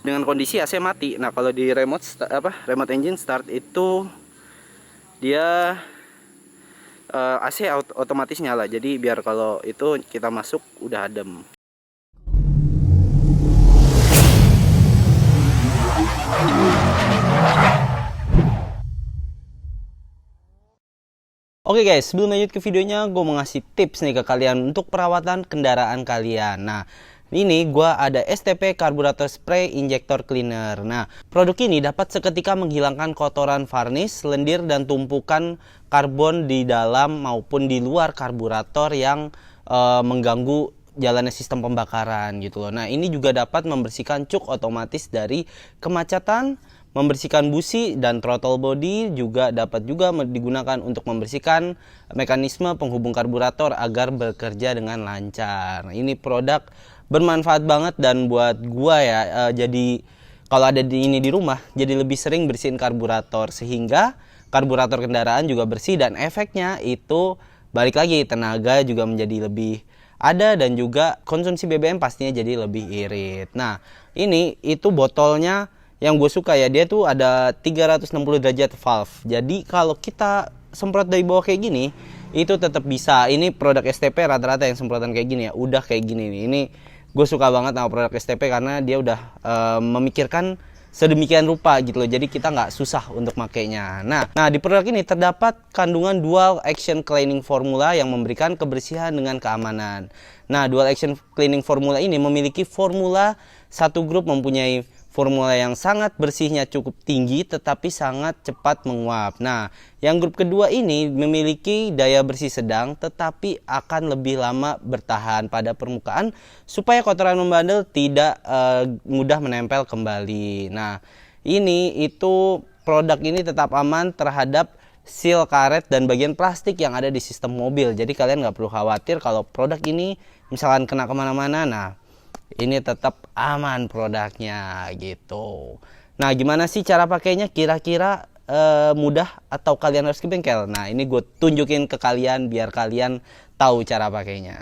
dengan kondisi AC mati. Nah, kalau di remote engine start itu dia AC otomatis nyala. Jadi biar kalau itu kita masuk udah adem. Oke guys, sebelum lanjut ke videonya, gue mau ngasih tips nih ke kalian untuk perawatan kendaraan kalian. Nah, ini gue ada STP Carburetor Spray Injector Cleaner. Nah, produk ini dapat seketika menghilangkan kotoran varnish, lendir, dan tumpukan karbon di dalam maupun di luar karburator yang mengganggu jalannya sistem pembakaran gitu loh. Nah, ini juga dapat membersihkan cuk otomatis dari kemacetan, membersihkan busi dan throttle body, juga dapat juga digunakan untuk membersihkan mekanisme penghubung karburator agar bekerja dengan lancar. Ini produk bermanfaat banget dan buat gua ya, jadi kalau ada ini di rumah jadi lebih sering bersihin karburator sehingga karburator kendaraan juga bersih dan efeknya itu balik lagi tenaga juga menjadi lebih ada dan juga konsumsi BBM pastinya jadi lebih irit. Nah, ini itu botolnya yang gue suka ya, dia tuh ada 360 derajat valve. Jadi kalau kita semprot dari bawah kayak gini, itu tetap bisa. Ini produk STP rata-rata yang semprotan kayak gini ya, udah kayak gini nih. Ini gue suka banget sama produk STP karena dia udah memikirkan sedemikian rupa gitu loh. Jadi kita nggak susah untuk makainya. Nah, di produk ini terdapat kandungan dual action cleaning formula yang memberikan kebersihan dengan keamanan. Nah, dual action cleaning formula ini memiliki formula satu grup mempunyai formula yang sangat bersihnya cukup tinggi tetapi sangat cepat menguap. Nah, yang grup kedua ini memiliki daya bersih sedang tetapi akan lebih lama bertahan pada permukaan supaya kotoran membandel tidak mudah menempel kembali. Nah, itu produk ini tetap aman terhadap seal karet dan bagian plastik yang ada di sistem mobil. Jadi kalian nggak perlu khawatir kalau produk ini misalkan kena kemana-mana. Nah, ini tetap aman produknya gitu. Nah, gimana sih cara pakainya? Kira-kira mudah atau kalian harus ke bengkel? Nah, ini gue tunjukin ke kalian biar kalian tahu cara pakainya.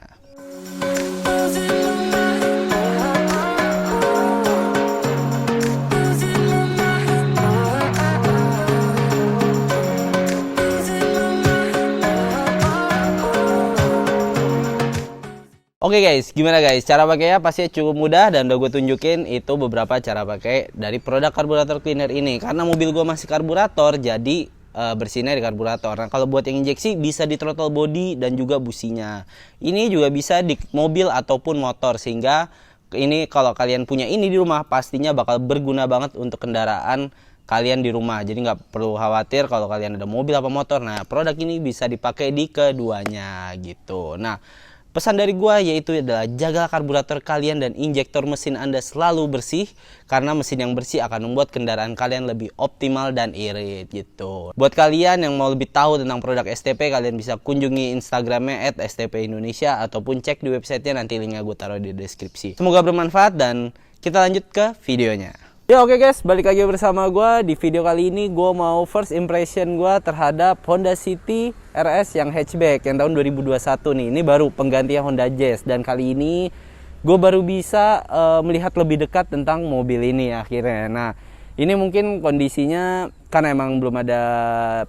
Oke guys, gimana guys? Cara pakainya pasti cukup mudah dan udah gue tunjukin itu beberapa cara pakai dari produk karburator cleaner ini. Karena mobil gue masih karburator, jadi bersihnya di karburator. Nah, kalau buat yang injeksi bisa di throttle body dan juga businya. Ini juga bisa di mobil ataupun motor, sehingga ini kalau kalian punya ini di rumah pastinya bakal berguna banget untuk kendaraan kalian di rumah. Jadi nggak perlu khawatir kalau kalian ada mobil apa motor. Nah, produk ini bisa dipakai di keduanya gitu. Nah, pesan dari gua yaitu adalah jagalah karburator kalian dan injektor mesin Anda selalu bersih, karena mesin yang bersih akan membuat kendaraan kalian lebih optimal dan irit gitu. Buat kalian yang mau lebih tahu tentang produk STP, kalian bisa kunjungi Instagramnya @stpindonesia ataupun cek di websitenya, nanti linknya gue taruh di deskripsi. Semoga bermanfaat dan kita lanjut ke videonya. Ya oke guys, balik lagi bersama gue. Di video kali ini gue mau first impression gue terhadap Honda City RS yang hatchback yang tahun 2021 nih. Ini baru penggantian Honda Jazz dan kali ini gue baru bisa melihat lebih dekat tentang mobil ini akhirnya. Nah, ini mungkin kondisinya karena emang belum ada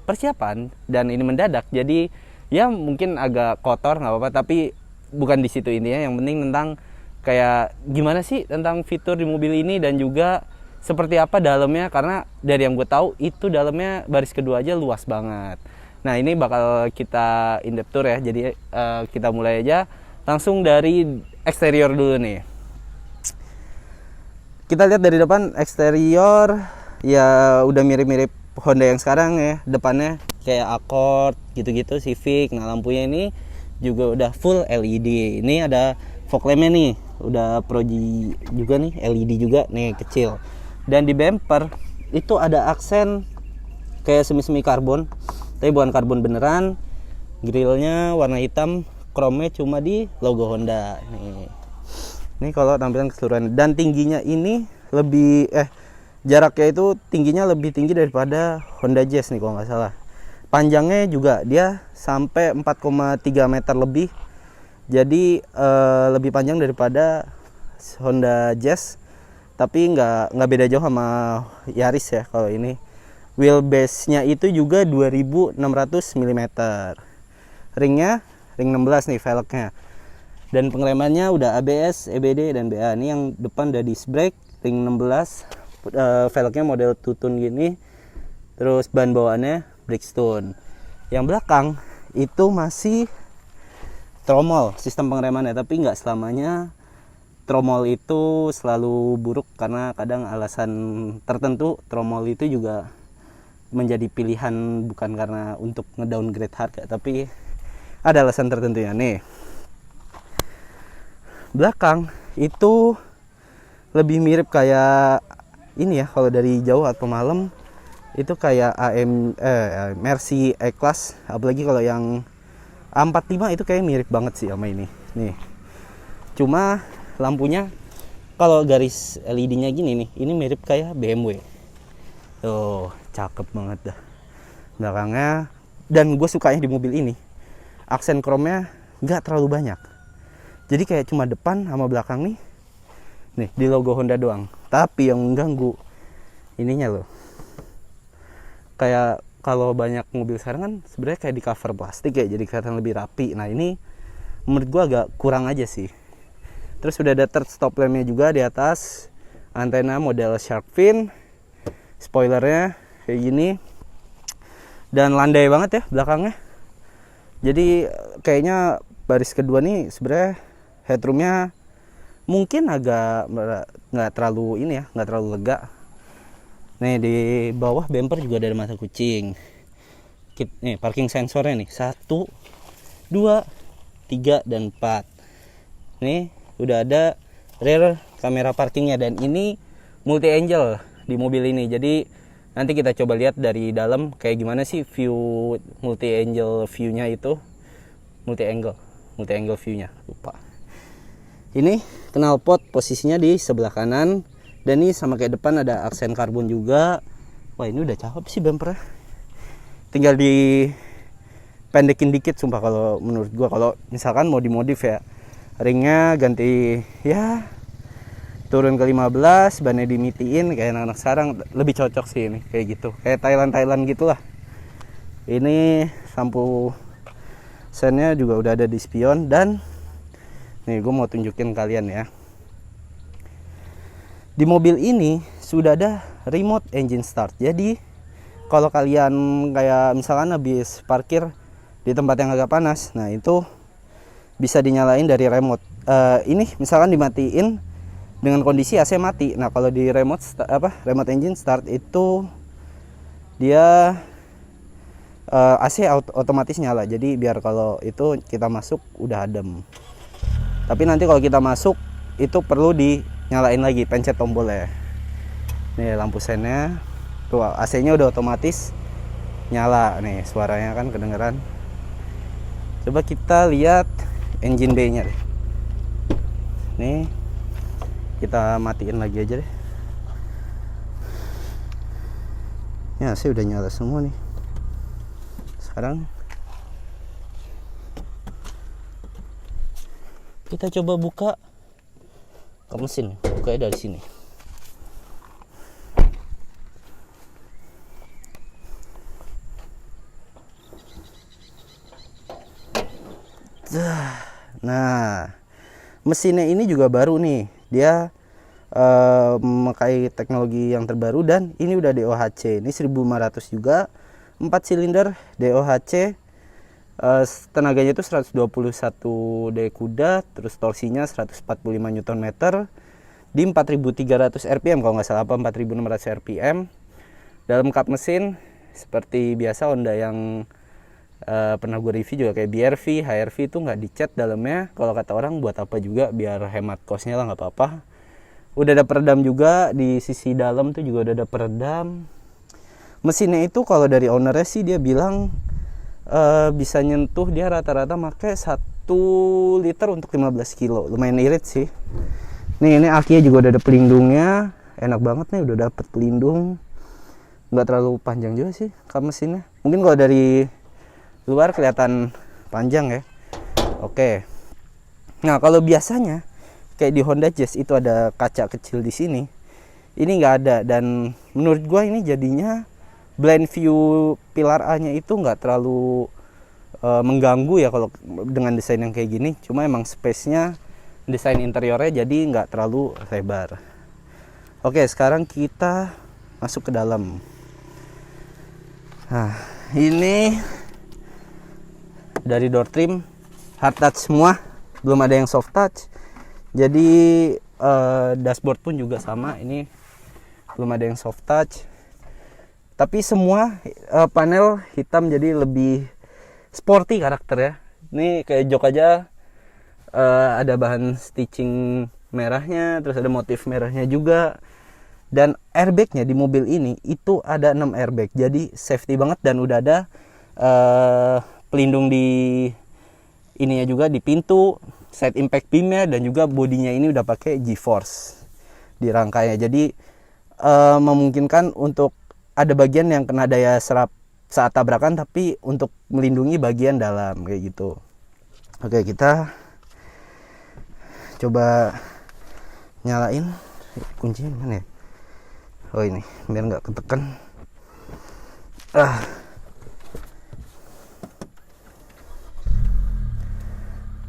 persiapan dan ini mendadak, jadi ya mungkin agak kotor nggak apa-apa, tapi bukan di situ intinya. Yang penting tentang kayak gimana sih tentang fitur di mobil ini dan juga seperti apa dalamnya, karena dari yang gue tahu itu dalamnya baris kedua aja luas banget. Nah, ini bakal kita in depth tour ya, jadi kita mulai aja langsung dari eksterior dulu nih. Kita lihat dari depan eksterior ya udah mirip-mirip Honda yang sekarang ya, depannya kayak Accord gitu-gitu, Civic. Nah, lampunya ini juga udah full LED. Ini ada fog lampnya nih, udah Proji juga nih, LED juga nih kecil. Dan di bumper itu ada aksen kayak semi-semi karbon, tapi bukan karbon beneran. Grillnya warna hitam, chrome-nya cuma di logo Honda nih. Ini kalau tampilan keseluruhan. Dan tingginya ini lebih jaraknya itu tingginya lebih tinggi daripada Honda Jazz nih kalau nggak salah. Panjangnya juga dia sampai 4,3 meter lebih. Jadi lebih panjang daripada Honda Jazz. tapi nggak beda jauh sama Yaris ya. Kalau ini wheelbase-nya itu juga 2600 mm, ringnya ring 16 nih velgnya, dan pengeremannya udah ABS, EBD, dan BA. Ini yang depan udah disc brake, ring 16, velgnya model tutun gini, terus ban bawaannya Bridgestone. Yang belakang itu masih tromol sistem pengeremannya, tapi nggak selamanya tromol itu selalu buruk, karena kadang alasan tertentu tromol itu juga menjadi pilihan bukan karena untuk ngedowngrade harga, tapi ada alasan tertentu ya. Nih belakang itu lebih mirip kayak ini ya, kalau dari jauh atau malam itu kayak Mercy E-Class, apalagi kalau yang A45 itu kayak mirip banget sih sama ini. Nih cuma lampunya kalau garis LED-nya gini nih, ini mirip kayak BMW. Tuh, cakep banget dah belakangnya. Dan gue sukanya di mobil ini, aksen chrome-nya nggak terlalu banyak. Jadi kayak cuma depan sama belakang nih di logo Honda doang. Tapi yang mengganggu ininya loh. Kayak kalau banyak mobil sekarang kan sebenarnya kayak di cover plastik ya, jadi kelihatan lebih rapi. Nah ini menurut gue agak kurang aja sih. Terus udah ada third stop lampnya juga di atas, antena model shark fin, spoilernya kayak gini, dan landai banget ya belakangnya. Jadi kayaknya baris kedua nih sebenarnya headroomnya mungkin agak nggak terlalu ini ya, nggak terlalu lega. Nih di bawah bumper juga ada mata kucing. Nih parking sensornya nih 1, 2, 3, dan 4. Nih udah ada rear kamera parkingnya, dan ini multi angle di mobil ini. Jadi nanti kita coba lihat dari dalam kayak gimana sih view multi angle view-nya itu. Multi angle view-nya, lupa. Ini knalpot posisinya di sebelah kanan, dan ini sama kayak depan ada aksen karbon juga. Wah ini udah cakep sih bumpernya, tinggal dipendekin dikit sumpah kalau menurut gua. Kalau misalkan mau dimodif ya, ringnya ganti ya turun ke 15, bannya dimitiin kayak anak-anak sekarang, lebih cocok sih ini kayak gitu, kayak Thailand gitulah. Ini lampu sennya juga udah ada di spion, dan nih gue mau tunjukin kalian ya, di mobil ini sudah ada remote engine start. Jadi kalau kalian kayak misalkan habis parkir di tempat yang agak panas, nah itu bisa dinyalain dari remote. Ini misalkan dimatiin dengan kondisi AC mati. Nah kalau di remote engine start itu dia AC otomatis nyala. Jadi biar kalau itu kita masuk udah adem. Tapi nanti kalau kita masuk itu perlu dinyalain lagi, pencet tombolnya. Nih lampu sennya, tuh AC-nya udah otomatis nyala. Nih suaranya kan kedengeran. Coba kita lihat engine bay-nya deh. Nih kita matiin lagi aja deh. Ya sih udah nyala semua nih. Sekarang kita coba buka ke mesin. Bukanya dari sini. Nah, mesinnya ini juga baru nih. Dia memakai teknologi yang terbaru, dan ini udah DOHC. Ini 1500 juga, 4 silinder DOHC. Tenaganya itu 121 daya kuda, terus torsinya 145 Nm di 4300 rpm kalau nggak salah, 4600 rpm. Dalam kap mesin seperti biasa Honda yang pernah gue review juga kayak BRV, HRV itu nggak dicat dalamnya. Kalau kata orang buat apa juga, biar hemat kosnya lah, nggak apa-apa. Udah ada peredam juga di sisi dalam tuh, juga udah ada peredam. Mesinnya itu kalau dari ownernya sih dia bilang bisa nyentuh, dia rata-rata pakai 1 liter untuk 15 kilo. Lumayan irit sih. Nih ini akinya juga udah ada pelindungnya, enak banget nih, udah dapet pelindung. Nggak terlalu panjang juga sih kap mesinnya. Mungkin kalau dari luar kelihatan panjang ya. Oke. Nah kalau biasanya kayak di Honda Jazz itu ada kaca kecil di sini. ini nggak ada. Dan menurut gua ini jadinya blind view pilar A nya itu nggak terlalu mengganggu ya kalau dengan desain yang kayak gini. Cuma emang space-nya, desain interiornya jadi nggak terlalu lebar. Oke, sekarang kita masuk ke dalam. Nah, ini dari door trim hard touch semua, belum ada yang soft touch. Jadi dashboard pun juga sama, ini belum ada yang soft touch. Tapi semua panel hitam, jadi lebih sporty karakternya. Ini kayak jok aja ada bahan stitching merahnya, terus ada motif merahnya juga. Dan airbagnya di mobil ini itu ada 6 airbag, jadi safety banget. Dan udah ada pelindung di ininya juga, di pintu, side impact beamnya, dan juga bodinya ini udah pakai G-force di rangkanya. Jadi memungkinkan untuk ada bagian yang kena daya serap saat tabrakan, tapi untuk melindungi bagian dalam kayak gitu. Oke, kita coba nyalain. Kuncinya mana ya? Oh, ini biar nggak ketekan.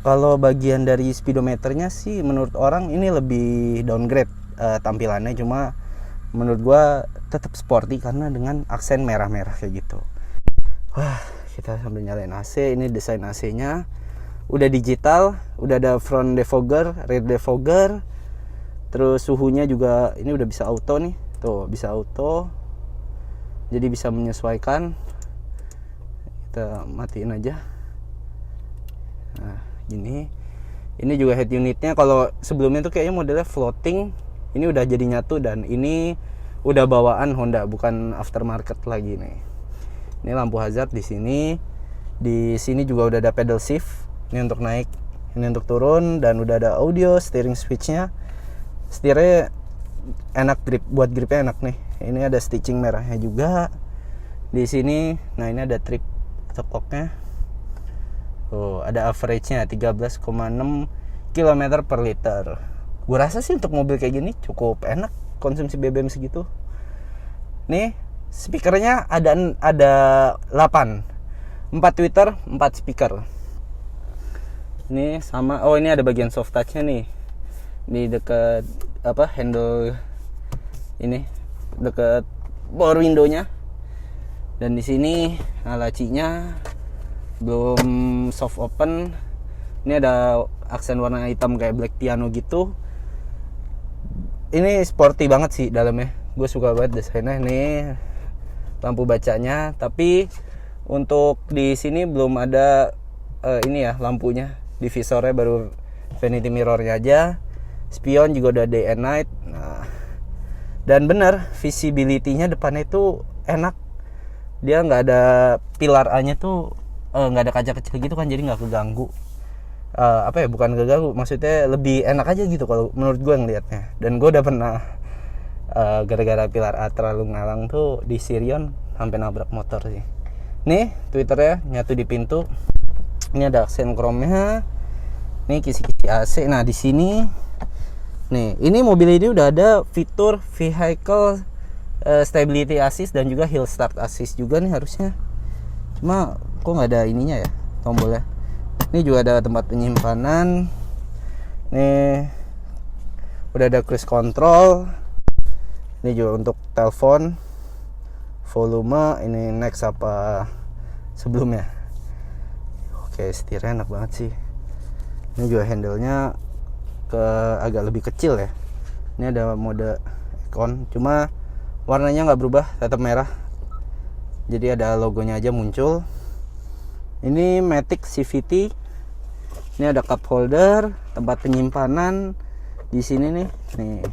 Kalau bagian dari speedometernya sih menurut orang ini lebih downgrade tampilannya, cuma menurut gua tetap sporty karena dengan aksen merah-merah kayak gitu. Wah, kita sambil nyalain AC. Ini desain AC-nya udah digital, udah ada front defogger, rear defogger, terus suhunya juga ini udah bisa auto nih, tuh bisa auto, jadi bisa menyesuaikan. Kita matiin aja. Nah, ini juga head unitnya. Kalau sebelumnya tuh kayaknya modelnya floating, ini udah jadi nyatu, dan ini udah bawaan Honda, bukan aftermarket lagi nih. Ini lampu hazard di sini. Di sini juga udah ada pedal shift. Ini untuk naik, ini untuk turun, dan udah ada audio, steering switchnya. Setirnya enak, buat gripnya enak nih. Ini ada stitching merahnya juga di sini. Nah, ini ada trip tekoknya. Oh, ada average-nya 13,6 km per liter. Gue rasa sih untuk mobil kayak gini cukup enak konsumsi BBM segitu. Nih, speakernya ada 8. 4 tweeter, 4 speaker. Ini sama. Oh, ini ada bagian soft touch-nya nih. Di dekat handle ini, dekat power window-nya. Dan di sini lacinya belum soft open. Ini ada aksen warna hitam kayak black piano gitu. Ini sporty banget sih dalamnya. Gue suka banget desainnya. Nih lampu bacanya, tapi untuk di sini belum ada ini ya lampunya. Di visornya baru vanity mirrornya aja. Spion juga udah day and night. Nah, dan bener visibility-nya depannya itu enak. Dia nggak ada pilar A-nya tuh, nggak ada kaca kecil gitu kan, jadi nggak keganggu. Bukan keganggu, maksudnya lebih enak aja gitu kalau menurut gue ngelihatnya. Dan gue udah pernah gara-gara pilar A terlalu ngalang tuh di Sirion sampai nabrak motor sih. Nih Twitternya nyatu di pintu. Ini ada aksen chrome-nya. Nih kisi-kisi AC. Nah, di sini nih, ini mobil ini udah ada fitur vehicle stability assist dan juga hill start assist juga nih harusnya. Cuma kok nggak ada ininya ya, tombolnya. Ini juga ada tempat penyimpanan. Nih udah ada cruise control. Ini juga untuk telepon, volume. Ini next apa sebelumnya. Oke, setirnya enak banget sih. Ini juga handle-nya agak lebih kecil ya. Ini ada mode icon, cuma warnanya nggak berubah, tetap merah. Jadi ada logonya aja muncul. Ini Matic CVT. Ini ada cup holder, tempat penyimpanan di sini nih. Nih,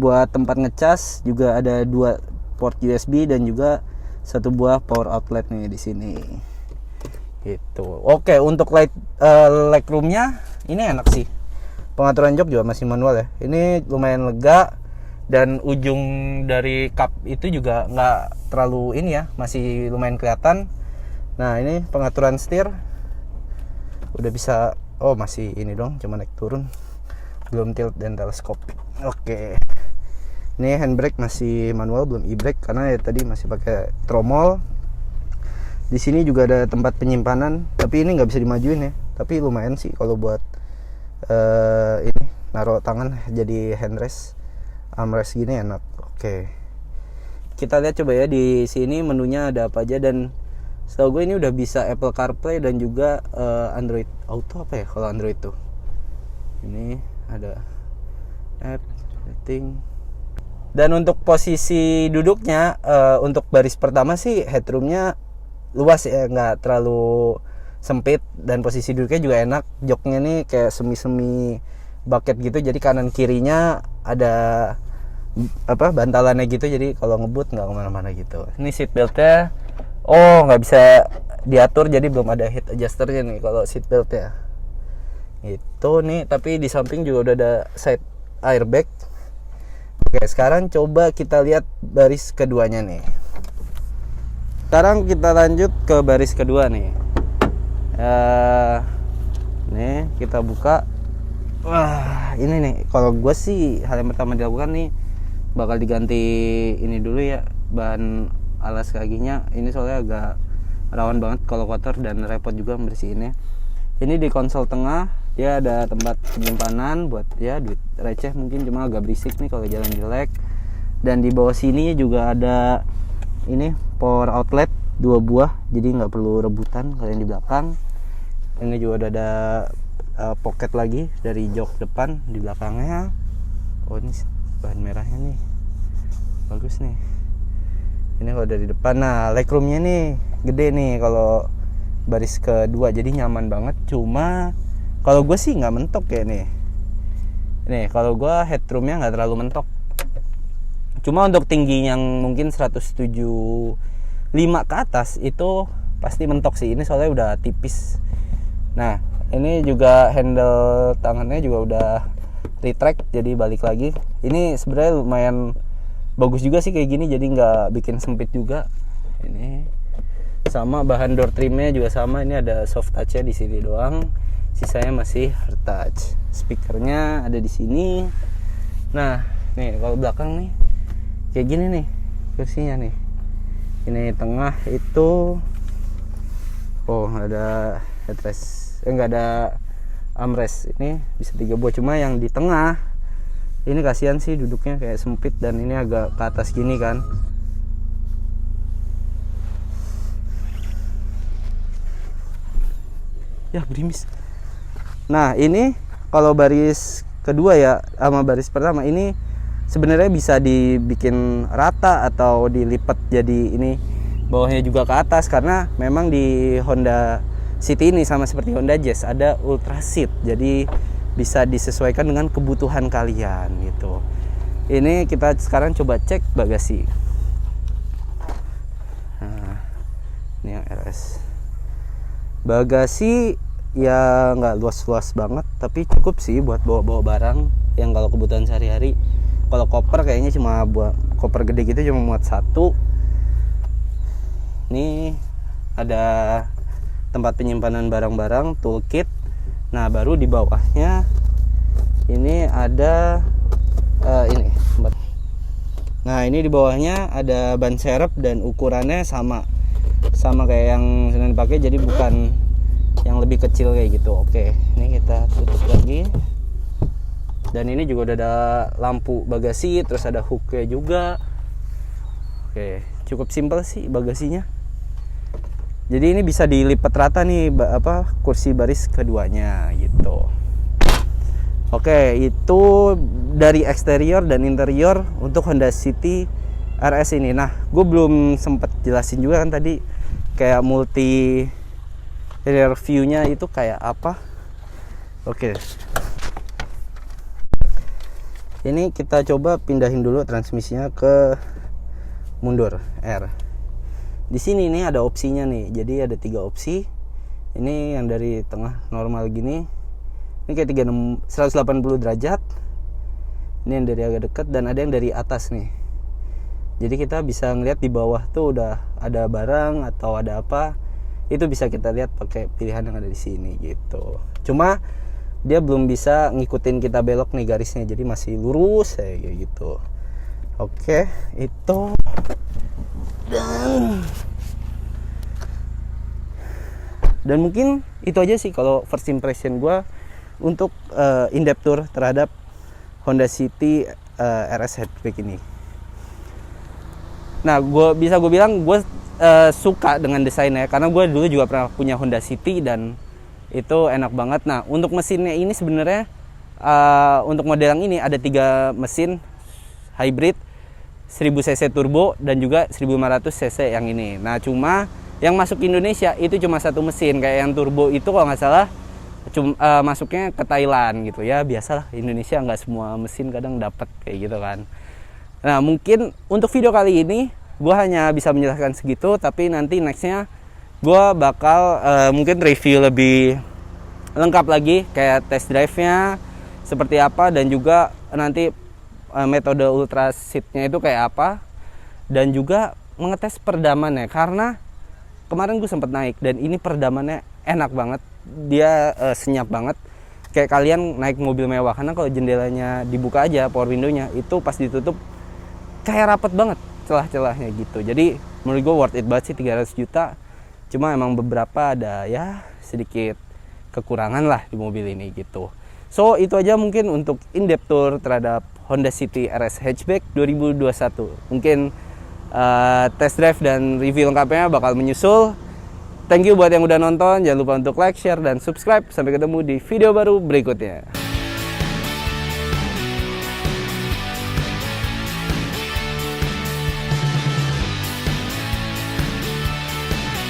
buat tempat ngecas juga ada 2 port USB dan juga 1 buah power outlet nih di sini. Gitu. Oke, untuk legroom-nya ini enak sih. Pengaturan jok juga masih manual ya. Ini lumayan lega, dan ujung dari cup itu juga nggak terlalu ini ya, masih lumayan kelihatan. Nah, ini pengaturan setir udah bisa. Oh, masih ini dong, cuma naik turun, belum tilt dan teleskopik. Oke, Ini handbrake masih manual, belum e-brake karena ya tadi masih pakai tromol. Di sini juga ada tempat penyimpanan, tapi ini nggak bisa dimajuin ya. Tapi lumayan sih kalau buat ini naruh tangan jadi handrest, armrest gini enak. Oke. Kita lihat coba ya di sini menunya ada apa aja, dan setahu gue ini udah bisa Apple CarPlay dan juga Android Auto apa ya kalau Android tuh. Ini ada app, rating. Dan untuk posisi duduknya, untuk baris pertama sih headroomnya luas ya, nggak terlalu sempit, dan posisi duduknya juga enak. Joknya nih kayak semi bucket gitu, jadi kanan kirinya ada bantalannya gitu, jadi kalau ngebut nggak kemana-mana gitu. Ini seat beltnya, nggak bisa diatur, jadi belum ada heat adjusternya nih kalau seat belt ya. Itu nih, tapi di samping juga udah ada side airbag. Oke, sekarang coba kita lihat baris keduanya nih. Sekarang kita lanjut ke baris kedua nih. Nih kita buka. Wah, ini nih kalau gue sih hal yang pertama dilakukan nih bakal diganti ini dulu ya, bahan alas kakinya. Ini soalnya agak rawan banget kalau kotor dan repot juga membersihinnya. Ini di konsol tengah dia ada tempat penyimpanan buat ya duit receh mungkin, cuma agak berisik nih kalau jalan jelek. Dan di bawah sini juga ada ini power outlet 2 buah, jadi nggak perlu rebutan kalian di belakang. Ini juga udah ada pocket lagi dari jok depan di belakangnya. Oh, ini bahan merahnya nih bagus nih. Ini kalau dari depan. Nah, legroomnya nih gede nih kalau baris kedua, jadi nyaman banget. Cuma kalau gue sih nggak mentok ya nih. Kalau gue headroomnya nggak terlalu mentok. Cuma untuk tinggi yang mungkin 175 ke atas itu pasti mentok sih. Ini soalnya udah tipis. Nah, ini juga handle tangannya juga udah retract, jadi balik lagi. Ini sebenarnya lumayan bagus juga sih kayak gini, jadi nggak bikin sempit juga. Ini sama bahan door trimnya juga sama. Ini ada soft touch-nya di sini doang. Sisanya masih hard touch. Speakernya ada di sini. Nah, nih kalau belakang nih kayak gini nih kursinya nih. Ini tengah itu ada headrest, nggak ada armrest. Ini bisa 3 buah, cuma yang di tengah ini kasihan sih duduknya kayak sempit, dan ini agak ke atas gini kan. Ya gerimis. Nah, ini kalau baris kedua ya sama baris pertama ini sebenarnya bisa dibikin rata atau dilipat jadi ini bawahnya juga ke atas, karena memang di Honda City ini sama seperti Honda Jazz ada ultra seat, jadi bisa disesuaikan dengan kebutuhan kalian gitu. Ini kita sekarang coba cek bagasi. Nah, ini yang RS. Bagasi ya nggak luas-luas banget, tapi cukup sih buat bawa-bawa barang yang kalau kebutuhan sehari-hari. Kalau koper kayaknya cuma buat koper gede gitu cuma muat 1. Ini ada tempat penyimpanan barang-barang, toolkit. Nah, baru di bawahnya ini ada ini. Nah, ini di bawahnya ada ban serep dan ukurannya sama kayak yang sedang dipakai, jadi bukan yang lebih kecil kayak gitu. Oke, ini kita tutup lagi. Dan ini juga udah ada lampu bagasi, terus ada hooknya juga. Oke, cukup simpel sih bagasinya. Jadi ini bisa dilipat rata nih kursi baris keduanya gitu. Oke, itu dari eksterior dan interior untuk Honda City RS ini. Nah, gue belum sempet jelasin juga kan tadi kayak multi rear view-nya itu kayak apa. Oke. Ini kita coba pindahin dulu transmisinya ke mundur R. Di sini nih ada opsinya nih. Jadi ada 3 opsi. Ini yang dari tengah normal gini. Ini kayak 180 derajat. Ini yang dari agak dekat, dan ada yang dari atas nih. Jadi kita bisa ngeliat di bawah tuh udah ada barang atau ada apa. Itu bisa kita lihat pakai pilihan yang ada di sini gitu. Cuma dia belum bisa ngikutin kita belok nih garisnya, jadi masih lurus kayak gitu. Oke, itu dan mungkin itu aja sih kalau first impression gue untuk in-depth tour terhadap Honda City RS hatchback ini. Nah, gue bilang gue suka dengan desainnya karena gue dulu juga pernah punya Honda City dan itu enak banget. Nah, untuk mesinnya ini sebenarnya untuk model yang ini ada 3 mesin hybrid, 1000 cc turbo dan juga 1500 cc yang ini. Nah, cuma yang masuk Indonesia itu cuma 1 mesin. Kayak yang turbo itu kalau nggak salah masuknya ke Thailand gitu ya. Biasalah Indonesia nggak semua mesin kadang dapat kayak gitu kan. Nah, mungkin untuk video kali ini gue hanya bisa menjelaskan segitu, tapi nanti nextnya gue bakal mungkin review lebih lengkap lagi, kayak test drive-nya seperti apa dan juga nanti metode ultra seat-nya itu kayak apa, dan juga mengetes peredamannya karena kemarin gue sempet naik dan ini peredamannya enak banget, dia senyap banget kayak kalian naik mobil mewah. Karena kalau jendelanya dibuka aja, power window-nya itu pas ditutup kayak rapet banget celah-celahnya gitu. Jadi menurut gue worth it banget sih 300 juta. Cuma emang beberapa ada ya sedikit kekurangan lah di mobil ini gitu. So itu aja mungkin untuk in-depth tour terhadap Honda City RS Hatchback 2021. Mungkin test drive dan review lengkapnya bakal menyusul. Thank you buat yang udah nonton. Jangan lupa untuk like, share, dan subscribe. Sampai ketemu di video baru berikutnya.